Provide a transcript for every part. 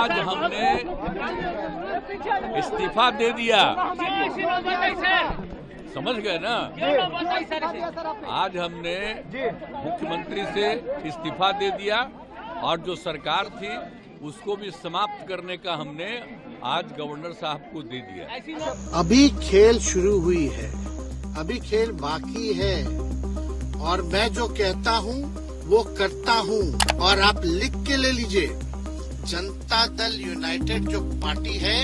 आज हमने इस्तीफा दे दिया, समझ गए ना। आज हमने मुख्यमंत्री से इस्तीफा दे दिया और जो सरकार थी उसको भी समाप्त करने का हमने आज गवर्नर साहब को दे दिया। अभी खेल शुरू हुई है, अभी खेल बाकी है और मैं जो कहता हूँ वो करता हूँ। और आप लिख के ले लीजिए, जनता दल यूनाइटेड जो पार्टी है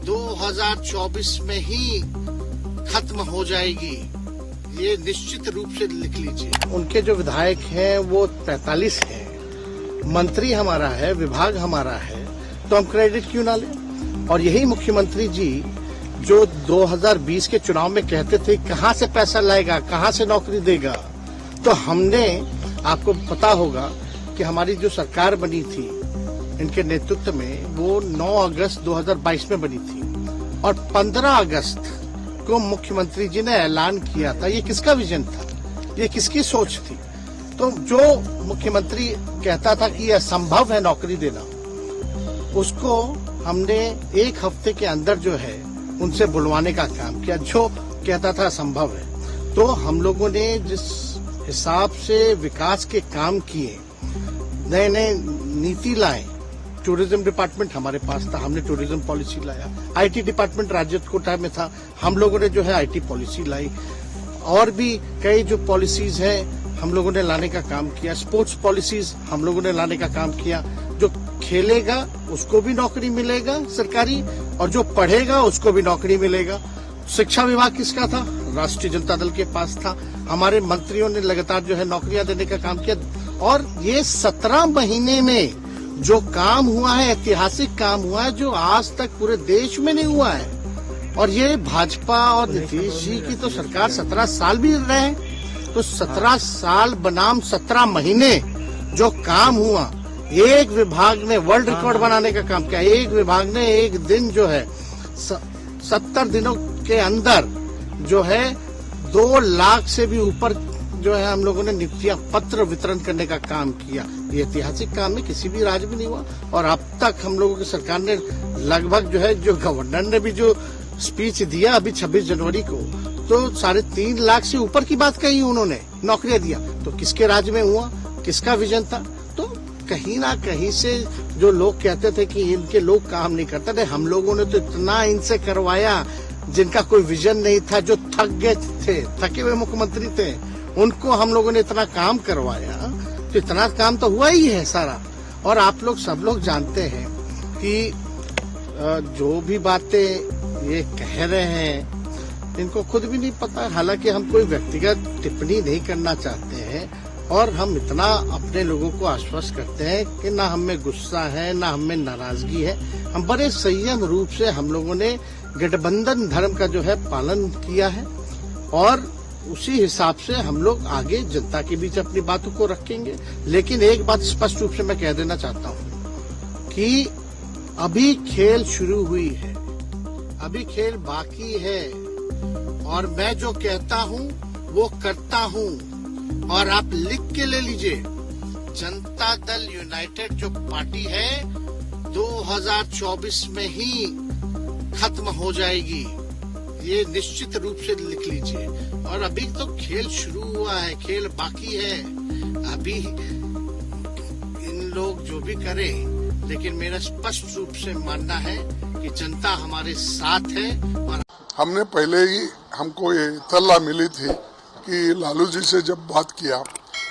2024 में ही खत्म हो जाएगी, ये निश्चित रूप से लिख लीजिए। उनके जो विधायक हैं वो 45 हैं, मंत्री हमारा है, विभाग हमारा है, तो हम क्रेडिट क्यों ना लें। और यही मुख्यमंत्री जी जो 2020 के चुनाव में कहते थे कहाँ से पैसा लाएगा, कहाँ से नौकरी देगा, तो हमने, आपको पता होगा कि हमारी जो सरकार बनी थी इनके नेतृत्व में वो 9 अगस्त 2022 में बनी थी और 15 अगस्त को मुख्यमंत्री जी ने ऐलान किया था। ये किसका विजन था, ये किसकी सोच थी। तो जो मुख्यमंत्री कहता था कि यह संभव है नौकरी देना, उसको हमने एक हफ्ते के अंदर जो है उनसे बुलवाने का काम किया। जो कहता था संभव है, तो हम लोगों ने जिस हिसाब से विकास के काम किए, नए नए नीति लाए, टूरिज्म डिपार्टमेंट हमारे पास था, हमने टूरिज्म पॉलिसी लाया। आईटी डिपार्टमेंट राज्य कोटा में था, हम लोगों ने जो है आईटी पॉलिसी लाई। और भी कई जो पॉलिसीज है हम लोगों ने लाने का काम किया। स्पोर्ट्स पॉलिसीज हम लोगों ने लाने का काम किया। जो खेलेगा उसको भी नौकरी मिलेगा सरकारी, और जो पढ़ेगा उसको भी नौकरी मिलेगा। शिक्षा विभाग किसका था, राष्ट्रीय जनता दल के पास था। हमारे मंत्रियों ने लगातार जो है नौकरियां देने का काम किया। और ये 17 महीने में जो काम हुआ है, ऐतिहासिक काम हुआ है, जो आज तक पूरे देश में नहीं हुआ है। और ये भाजपा और नीतीश जी की तो सरकार 17 साल भी रहे, तो 17 साल बनाम 17 महीने जो काम हुआ, एक विभाग ने वर्ल्ड रिकॉर्ड बनाने का काम किया। एक विभाग ने एक दिन जो है 70 दिनों के अंदर जो है 2 लाख से भी ऊपर जो है हम लोगों ने नियुक्तियां पत्र वितरण करने का काम किया। ये ऐतिहासिक काम है, किसी भी राज्य में नहीं हुआ। और अब तक हम लोगों की सरकार ने लगभग जो है, जो गवर्नर ने भी जो स्पीच दिया अभी 26 जनवरी को, तो 3.5 लाख से ऊपर की बात कही उन्होंने, नौकरियां दिया। तो किसके राज्य में हुआ, किसका विजन था। तो कहीं ना कहीं से जो लोग कहते थे कि इनके लोग काम नहीं करते थे, हम लोगों ने तो इतना इनसे करवाया जिनका कोई विजन नहीं था, जो थक गए थे, थके हुए मुख्यमंत्री थे, उनको हम लोगों ने इतना काम करवाया। तो इतना काम तो हुआ ही है सारा। और आप लोग सब लोग जानते हैं कि जो भी बातें ये कह रहे हैं इनको खुद भी नहीं पता। हालांकि हम कोई व्यक्तिगत टिप्पणी नहीं करना चाहते हैं और हम इतना अपने लोगों को आश्वस्त करते हैं कि ना हमें गुस्सा है, ना हमें नाराजगी है। हम बड़े संयम रूप से हम लोगों ने गठबंधन धर्म का जो है पालन किया है और उसी हिसाब से हम लोग आगे जनता के बीच अपनी बातों को रखेंगे। लेकिन एक बात स्पष्ट रूप से मैं कह देना चाहता हूँ कि अभी खेल शुरू हुई है, अभी खेल बाकी है और मैं जो कहता हूँ वो करता हूँ। और आप लिख के ले लीजिए, जनता दल यूनाइटेड जो पार्टी है 2024 में ही खत्म हो जाएगी, ये निश्चित रूप से लिख लीजिए। और अभी तो खेल शुरू हुआ है, खेल बाकी है। अभी इन लोग जो भी करें, लेकिन मेरा स्पष्ट रूप से मानना है कि जनता हमारे साथ है। और हमने पहले ही, हमको ये इत्तला मिली थी कि लालू जी से जब बात किया,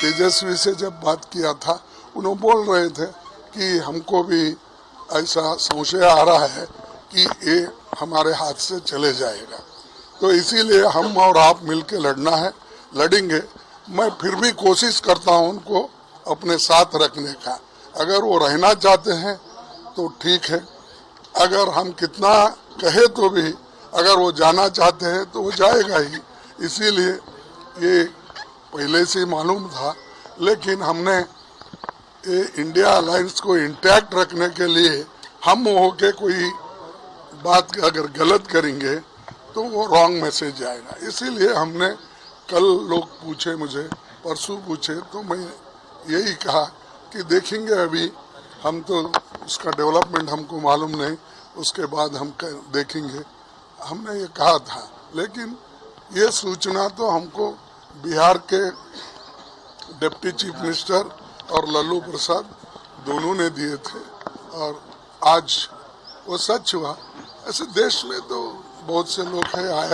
तेजस्वी से जब बात किया था, उन्होंने बोल रहे थे कि हमको भी ऐसा संशय आ रहा है कि ये हमारे हाथ से चले जाएगा। तो इसीलिए हम और आप मिलके लड़ना है, लड़ेंगे। मैं फिर भी कोशिश करता हूं उनको अपने साथ रखने का। अगर वो रहना चाहते हैं तो ठीक है, अगर हम कितना कहे तो भी अगर वो जाना चाहते हैं तो वो जाएगा ही। इसीलिए ये पहले से मालूम था, लेकिन हमने ये इंडिया अलायंस को इंटैक्ट रखने के लिए हम होके कोई बात अगर गलत करेंगे तो वो रॉन्ग मैसेज आएगा। इसीलिए हमने, कल लोग पूछे मुझे, परसों पूछे, तो मैं यही कहा कि देखेंगे अभी हम तो उसका डेवलपमेंट हमको मालूम नहीं, उसके बाद हम देखेंगे। हमने ये कहा था, लेकिन ये सूचना तो हमको बिहार के डिप्टी चीफ मिनिस्टर और लल्लू प्रसाद दोनों ने दिए थे और आज वो सच हुआ। ऐसे देश में तो बहुत से लोग हैं, आया